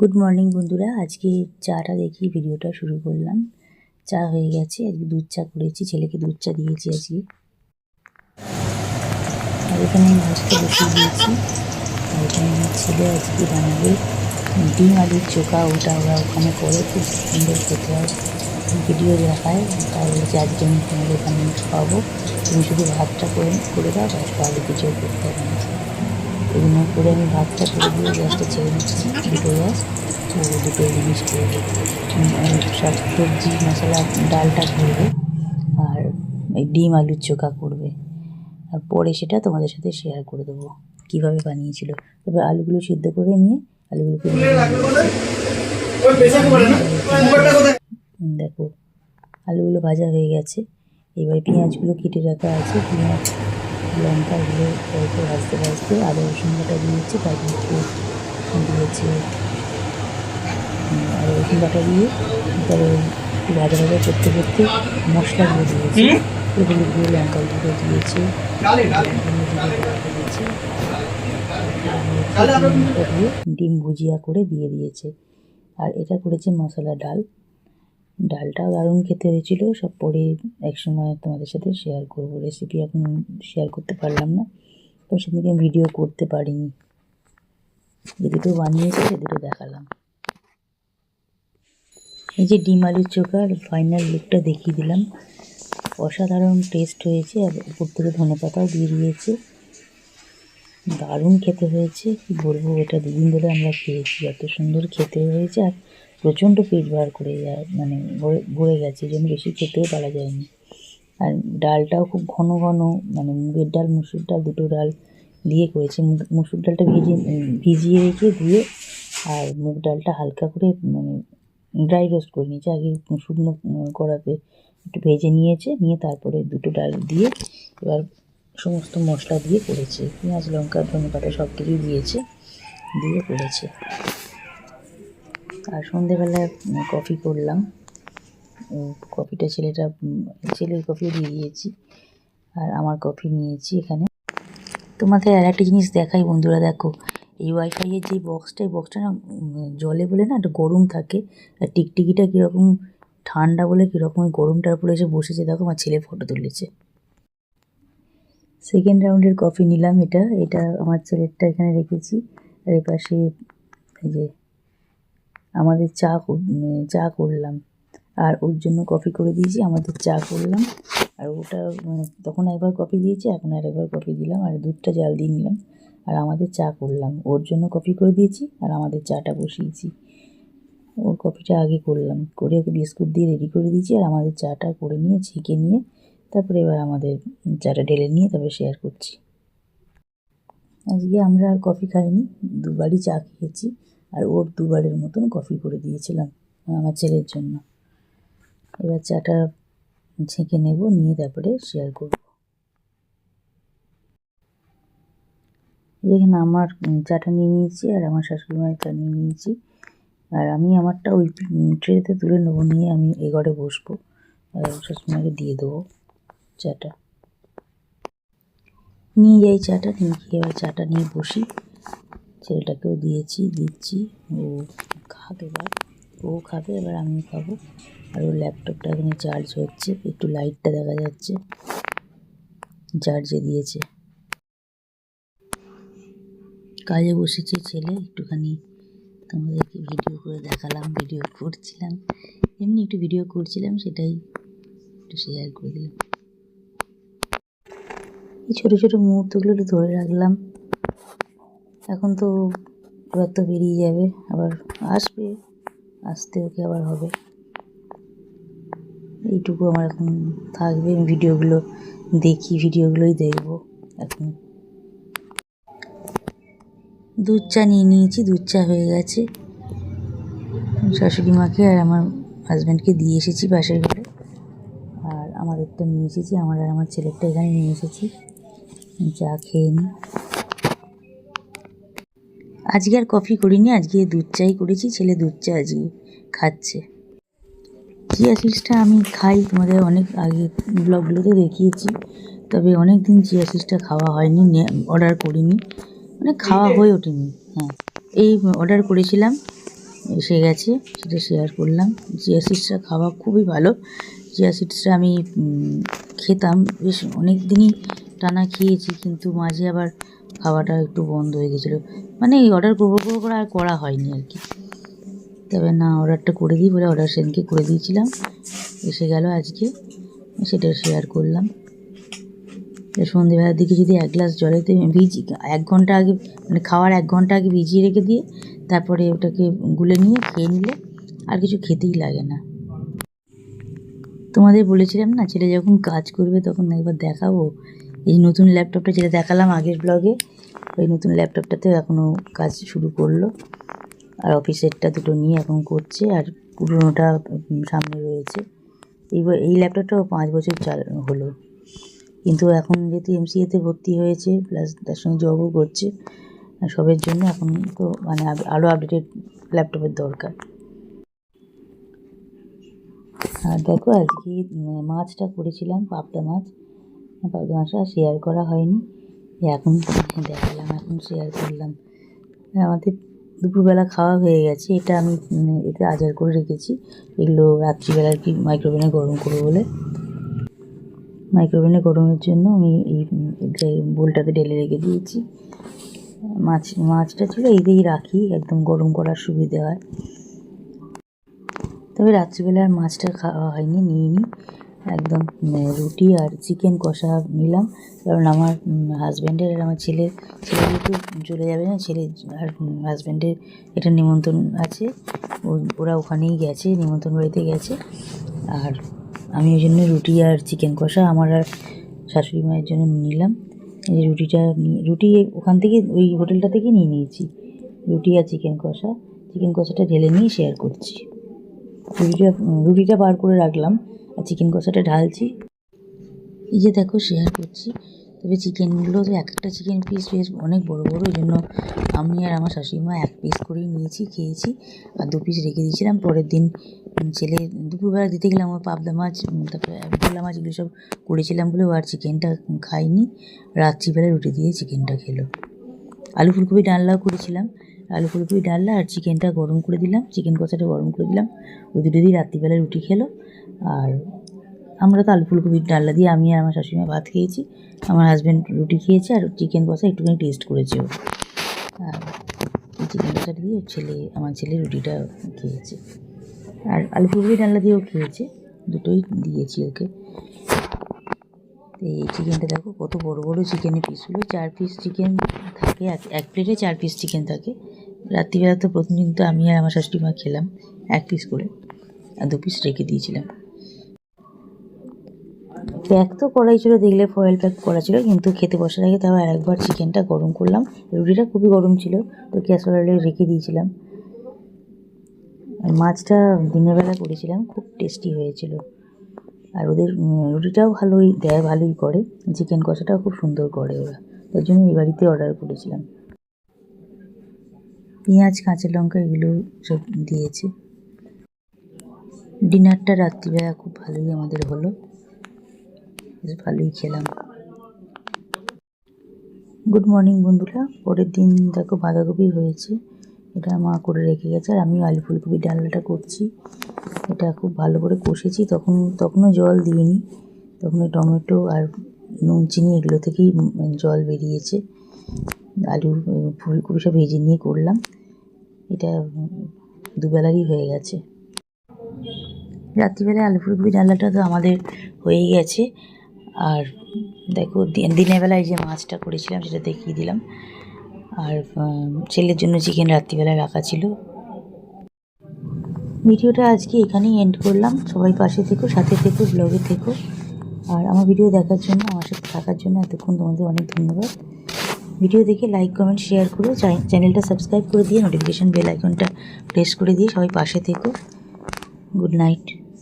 Good morning বন্ধুরা, আজকে চাটা দেখি ভিডিওটা শুরু করলাম। চা হয়ে গেছে, আজকে দুধ চা করেছি, ছেলেকে দুধ চা দিয়েছি আজকে। আর এখানে আমি ভাতটা বসিয়ে দিয়েছি। আর এখানে আমার ছেলে আজকে বানাবে ডিম আলুর চোখা। ওটা ওরা ওখানে করে, খুব সুন্দর খেতে হয়, ভিডিও দেখায়। তাই বলেছে আজকে আমি তোমাদের ওখানে খাওয়াবো, তুমি শুধু ভাতটা করে দাও, ব্যাস, তাহলে কিছুই করতে হবে না। এই জন্য করে আমি ভাতটা করে দিয়ে গ্যাসটা ছেড়ে দিচ্ছি, দুটো গ্যাস। ও দুটো জিনিস করবে, সব সবজি মশলা ডালটা করবে, আর এই ডিম আলুর চোখা করবে। আর পরে সেটা তোমাদের সাথে শেয়ার করে দেবো কীভাবে বানিয়েছিল। তবে আলুগুলো সিদ্ধ করে নিয়ে আলুগুলোকে দেখো, আলুগুলো ভাজা হয়ে গেছে। এবার পেঁয়াজগুলো কেটে রাখা আছে, পেঁয়াজ লঙ্কাগুলো অল্প ভাজতে ভাজতে আদা রসুন বাটা দিয়েছে, তার মধ্যে দিয়েছে আদা রসুন বাটা দিয়ে তারপরে একটু ভাজা ভাজা করতে করতে মশলাগুলো দিয়েছে, হলুদ গুঁড়ো লঙ্কা গুঁড়ো দিয়েছে, দিয়েছে দিয়ে ডিম ভুজিয়া করে দিয়ে দিয়েছে। আর এটা করেছে মশলা ডালটাও দারুণ খেতে হয়েছিল। সব পরে একসময় তোমাদের সাথে শেয়ার করবো, রেসিপি এখন শেয়ার করতে পারলাম না, তো সেদিকে ভিডিও করতে পারিনি। যে দুটো বানিয়েছে সে দুটো দেখালাম। এই যে ডিম আলুর চোখার ফাইনাল লুকটা দেখিয়ে দিলাম, অসাধারণ টেস্ট হয়েছে। আর উপর থেকে ধনেপাতাও দিয়ে দিয়েছে, দারুণ খেতে হয়েছে। কি বলবো, এটা দুদিন ধরে আমরা খেয়েছি, এত সুন্দর খেতে হয়েছে। আর প্রচণ্ড পেট বার করে যায়, মানে ভরে গেছে, এই জন্য বেশি খেতেও পারা যায়নি। আর ডালটাও খুব ঘন ঘন, মানে মুগের ডাল মুসুর ডাল দুটো ডাল দিয়ে করেছে। মুসুর ডালটা ভিজিয়ে রেখে দিয়ে, আর মুগ ডালটা হালকা করে মানে ড্রাই রোস্ট করে নিয়েছে, আগে শুকনো কড়াতে একটু ভেজে নিয়ে তারপরে দুটো ডাল দিয়ে এবার সমস্ত মশলা দিয়ে করেছে। পেঁয়াজ লঙ্কা ধনেপাতা সব কিছুই দিয়েছে, দিয়ে করেছে। আর সন্ধেবেলায় কফি করলাম, কফিটা ছেলের কফিও দিয়ে দিয়েছি, আর আমার কফি নিয়েছি। এখানে তোমাদের আর একটা জিনিস দেখাই বন্ধুরা, দেখো এই ওয়াইফাইয়ের যে বক্সটা, এই বক্সটা না জলে বলে না একটু গরম থাকে, আর টিকটিকিটা কীরকম ঠান্ডা বলে কীরকম গরমটার উপরে এসে বসেছে। দেখো আমার ছেলে ফটো তুলেছে। সেকেন্ড রাউন্ডের কফি নিলাম, এটা আমার ছেলেরটা এখানে রেখেছি। আর এ পাশে এই যে আমাদের চা করলাম, আর ওর জন্য কফি করে দিয়েছি, আমাদের চা করলাম। আর ওটা তখন একবার কফি দিয়েছি, এখন আর একবার কফি দিলাম, আর দুধটা জাল দিয়ে নিলাম। আর আমাদের চা করলাম, ওর জন্য কফি করে দিয়েছি, আর আমাদের চাটা বসিয়েছি। ওর কফিটা আগে করলাম, করে ওকে বিস্কুট দিয়ে রেডি করে দিয়েছি, আর আমাদের চাটা করে নিয়ে ছেঁকে নিয়ে তারপরে এবার আমাদের চাটা ঢেলে নিয়ে তারপরে শেয়ার করছি। আজকে আমরা আর কফি খাইনি, দুবারই চা খেয়েছি, আর ওর দুবারের মতন কফি করে দিয়েছিলাম আমার ছেলের জন্য। এবার চাটা ছেঁকে নেব, নিয়ে তারপরে শেয়ার করব। এখানে আমার চাটা নিয়ে নিয়েছি, আর আমার শাশুড়ি মায়ের চা নিয়ে নিয়েছি। আর আমি আমারটা ওই ট্রেতে তুলে নেবো, নিয়ে আমি এই ঘরে বসবো, আর শাশুড়ি মাকে দিয়ে দেবো চাটা। নিয়ে যাই চাটা, নিয়ে গিয়ে এবার চাটা নিয়ে বসি। ছেলেটাকেও দিচ্ছি, ও খাবে, ও খাবে, এবার আমিও খাবো। আর ওর ল্যাপটপটা এখানে চার্জ হচ্ছে, একটু লাইটটা দেখা যাচ্ছে, চার্জে দিয়েছে। কাজে বসেছে ছেলে, একটুখানি তোমাদেরকে ভিডিও করে দেখালাম, ভিডিও করছিলাম, এমনি একটু ভিডিও করছিলাম, সেটাই একটু শেয়ার করে দিলাম। এই ছোটো ছোটো মুহূর্তগুলো একটু ধরে রাখলাম। এখন তো এবার তো বেরিয়ে যাবে, আবার আসতে ওকে আবার হবে। এইটুকু আমার এখন থাকবে, ভিডিওগুলো দেখি, ভিডিওগুলোই দেখবো এখন। দুধ চা নিয়ে নিয়েছি, দুধ চা হয়ে গেছে। শাশুড়ি মাকে আর আমার হাজব্যান্ডকে দিয়ে এসেছি পাশের ঘরে, আর আমাদেরটা নিয়ে এসেছি, আমার আর আমার ছেলেরটা এখানে নিয়ে এসেছি। চা খেয়ে নিই। আজকে আর কফি করিনি, আজকে দুধ চাই করেছি, ছেলে দুধ চা আজকে খাচ্ছে। চিয়া সিডসটা আমি খাই, তোমাদের অনেক আগে ব্লগগুলোতে দেখিয়েছি, তবে অনেক দিন চিয়া সিডসটা খাওয়া হয়নি, অর্ডার করিনি, মানে খাওয়া হয়ে ওঠেনি। হ্যাঁ, এই অর্ডার করেছিলাম এসে গেছে, সেটা শেয়ার করলাম। চিয়া সিডসটা খাওয়া খুবই ভালো। চিয়া সিডসটা আমি খেতাম বেশ অনেক দিনই টানা খেয়েছি, কিন্তু মাঝে আবার খাওয়াটা একটু বন্ধ হয়ে গেছিলো, মানে এই অর্ডার করবো করে আর করা হয়নি আর কি। তবে না, অর্ডারটা করে দিই বলে অর্ডার সেদিনকে করে দিয়েছিলাম, এসে গেল আজকে, সেটা শেয়ার করলাম। সন্ধেবেলার দিকে যদি 1 গ্লাস জলেতে 1 ঘন্টা আগে, মানে খাওয়ার 1 ঘন্টা আগে ভিজিয়ে রেখে দিয়ে তারপরে ওটাকে গুলে নিয়ে খেয়ে নিলে আর কিছু খেতেই লাগে না। তোমাদের বলেছিলাম না, ছেলে যখন কাজ করবে তখন একবার দেখাবো। এই নতুন ল্যাপটপটা যেটা দেখালাম আগের ব্লগে, ওই নতুন ল্যাপটপটাতেও এখনও কাজ শুরু করলো, আর অফিসেরটা দুটো নিয়ে এখন করছে, আর পুরোনোটা সামনে রয়েছে। এই ল্যাপটপটাও 5 বছর হলো, কিন্তু এখন যেহেতু MCA-তে ভর্তি হয়েছে, প্লাস তার সঙ্গে জবও করছে, সবের জন্য এখন তো মানে আরও আপডেটেড ল্যাপটপের দরকার। আর দেখো আজকে মাছটা করেছিলাম, পাবদা মাছটা শেয়ার করা হয়নি, এখন দেখালাম, এখন শেয়ার করলাম। আমাদের দুপুরবেলা খাওয়া হয়ে গেছে, এটা আমি এতে আচার করে রেখেছি। এগুলো রাত্রিবেলা আর কি মাইক্রোওভেনে গরম করবো বলে, মাইক্রোওভেনে গরমের জন্য আমি এই বোলটাতে ঢেলে রেখে দিয়েছি। মাছটা ছিল এইদিকেই রাখি, একদম গরম করার সুবিধে হয়। তবে রাত্রিবেলা আর মাছটা খাওয়া হয়নি, নিইনি, একদম রুটি আর চিকেন কষা নিলাম। কারণ আমার হাজব্যান্ডের আর আমার ছেলের যেহেতু চলে যাবে না, ছেলে আর হাজব্যান্ডের এটা নিমন্ত্রণ আছে, ওরা ওখানেই গেছে, নিমন্ত্রণ বাড়িতে গেছে। আর আমি ওই জন্য রুটি আর চিকেন কষা আমার আর শাশুড়ি মায়ের জন্য নিলাম। এই রুটি ওখান থেকে, ওই হোটেলটা থেকে নিয়ে নিয়েছি, রুটি আর চিকেন কষাটা ঢেলে নিয়ে শেয়ার করছি। রুটিটা বার করে রাখলাম আর চিকেন কষাটা ঢালছি। এই যে দেখো শেয়ার করছি। তবে চিকেনগুলো তো একটা চিকেন পিস বেশ অনেক বড় বড়, ওই জন্য আমি আর আমার শাশুড়িমা 1 পিস করেই নিয়েছি, খেয়েছি, আর 2 পিস রেখে দিয়েছিলাম। পরের দিন ছেলে দুপুরবেলা দিতে গেলাম, আমার পাবদা মাছ, তারপরে ভোলা মাছ, এগুলো সব করেছিলাম বলে ও আর চিকেনটা খাইনি, রাত্রিবেলা রুটি দিয়ে চিকেনটা খেলো। আলু ফুলকপি ডালনাও করেছিলাম, আলু ফুলকপি ডালনা আর চিকেনটা গরম করে দিলাম, চিকেন কষাটা গরম করে দিলাম, ওই দুটো দিয়ে রাত্রিবেলা রুটি খেলো। আর আমরা তো আলু ফুলকপির ডালনা দিয়ে আমি আর আমার শাশুড়িমা ভাত খেয়েছি, আমার হাজব্যান্ড রুটি খেয়েছে, আর চিকেন কষা একটুখানি টেস্ট করেছে ও, আর চিকেন কষাটা দিয়ে আমার ছেলে রুটিটা খেয়েছে, আর আলু ফুলকপি ডালনা দিয়েও খেয়েছে, দুটোই দিয়েছি ওকে। এই চিকেনটা দেখো কত বড় বড় চিকেনের পিসগুলো, 4 পিস চিকেন থাকে, এক প্লেটে 4 পিস চিকেন থাকে। রাত্রিবেলা তো প্রতিদিন তো আমি আর আমার শাশুড়ি মা খেলাম 1 পিস করে, আর 2 পিস রেখে দিয়েছিলাম। প্যাক তো করাই ছিল, দেখলে ফয়েল প্যাক করা ছিল, কিন্তু খেতে বসার আগে তাও আরেকবার চিকেনটা গরম করলাম। রুটিটা খুবই গরম ছিল, তো ক্যাসারোলে রেখে দিয়েছিলাম। আর মাছটা দিনের বেলা করেছিলাম, খুব টেস্টি হয়েছিল। আর ওদের রুটিটাও ভালোই করে, চিকেন কষাটাও খুব সুন্দর করে ওরা, তার জন্য এই বাড়িতে অর্ডার করেছিলাম। পেঁয়াজ, কাঁচা লঙ্কা এগুলো সব দিয়েছে। ডিনারটা রাত্রিবেলা খুব ভালোই আমাদের হলো, বেশ ভালোই খেলাম। গুড মর্নিং বন্ধুরা। পরের দিন দেখো বাঁধাকপি হয়েছে, এটা মা করে রেখে গেছে, আর আমি আলু ফুলকপি ডালনাটা করছি। এটা খুব ভালো করে কষেছি, তখনও জল দিইনি, তখন ওই টমেটো আর নুন চিনি এগুলো থেকেই জল বেরিয়েছে। আলু ফুলকপি সব ভেজে নিয়ে করলাম, এটা দুবেলারই হয়ে গেছে। রাত্রিবেলায় আলু ফুলকপি ডালনাটা তো আমাদের হয়ে গেছে। আর দেখো দিনের বেলায় যে মাছটা করেছিলাম সেটা দেখিয়ে দিলাম, আর ছেলের জন্য চিকেন রাত্রিবেলায় রাখা ছিল। ভিডিওটা আজকে এখানেই এন্ড করলাম। সবাই পাশে থেকো, সাথে থেকো, ব্লগে থেকো, আর আমার ভিডিও দেখার জন্য, আমার সাথে থাকার জন্য এতক্ষণ তোমাদের অনেক ধন্যবাদ। ভিডিও দেখে লাইক, কমেন্ট, শেয়ার করো, চ্যানেলটা সাবস্ক্রাইব করে দিয়ে নোটিফিকেশান বেল আইকনটা প্রেস করে দিয়ে সবাই পাশে থেকো। Good night.